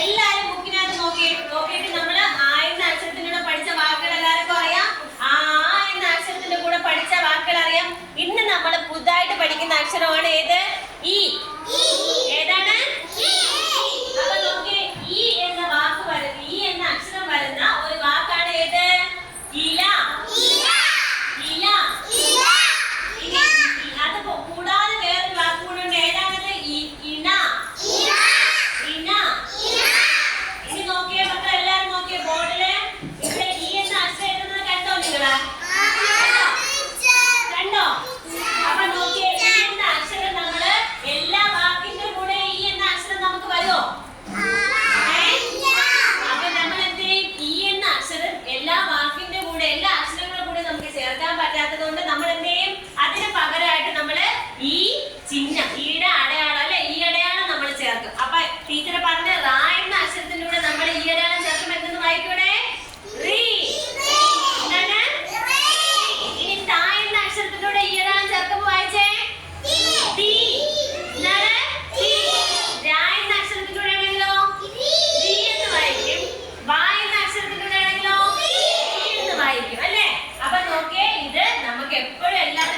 എല്ലാരും ബുക്കിനകത്ത് നോക്കിയിട്ട് നമ്മള് ആ എന്ന അക്ഷരത്തിലൂടെ പഠിച്ച വാക്കുകൾ എല്ലാവർക്കും അറിയാം. ആ എന്ന അക്ഷരത്തിന്റെ കൂടെ പഠിച്ച വാക്കുകൾ അറിയാം. ഇന്ന് നമ്മൾ പുതുതായിട്ട് പഠിക്കുന്ന അക്ഷരമാണ് ഏത്? ഈ. ഏതാണ്? അപ്പൊ നോക്കിയേ, ഈ എന്ന വാക്ക് വരുന്ന, ഈ എന്ന അക്ഷരം വരുന്ന ഒരു വാക്കാണ് ഏത്? ഇല. ഇല. അത് കൂടാതെ വേറൊരു വാക്ക് കൂടെ ഉണ്ട്. ഏതാണത്? ഇണ. ഇണ. ഇനി നോക്കിയേ മക്കൾ, എല്ലാരും നോക്കിയേ ബോർഡില്. ഇവിടെ ഈ എന്ന അക്ഷരം എഴുതുന്നത് കണ്ടോ നിങ്ങള്? കണ്ടോ? അപ്പൊ നോക്കിയേ, ഈ എന്ന അക്ഷരം നമ്മള് എല്ലാ വാക്കിന്റെ കൂടെ ഈ എന്ന അക്ഷരം നമുക്ക് വരുമോ? അപ്പൊ നമ്മൾ എന്ത് ചെയ്യും? ഈ എന്ന അക്ഷരം എല്ലാ വാക്കിന്റെ കൂടെ, എല്ലാ അക്ഷരങ്ങളുടെ കൂടെ നമുക്ക് ചേർക്കാൻ പറ്റാത്തത് കൊണ്ട് നമ്മൾ എന്ത് ചെയ്യും? അതിന് പകരമായിട്ട് നമ്മള് ഈ ചിഹ്നം, ഈയുടെ അടയാളം അല്ലെ, ഈ അടയാളം നമ്മൾ ചേർക്കും. അപ്പൊ ടീച്ചർ പറഞ്ഞ റാ എന്ന അക്ഷരത്തിന്റെ കൂടെ നമ്മൾ ഈ അടയാളം ചേർക്കുമ്പോൾ എന്തെന്ന് വായിക്കൂടെ? റീ. ഇനി ടാ എന്ന അക്ഷരത്തിന്റെ കൂടെ ഈ അടയാളം ചേർക്കുമ്പോൾ വായിച്ചേ? ടി. രാ എന്ന അക്ഷരത്തിന്റെ കൂടെ ആണെങ്കിലോ രി എന്ന് വായിക്കും. വാ എന്ന അക്ഷരത്തിന്റെ കൂടെ ആണെങ്കിലോ ടി എന്ന് വായിക്കും അല്ലേ? അപ്പൊ നോക്കിയേ, ഇത് നമുക്ക് എപ്പോഴും എല്ലാവരും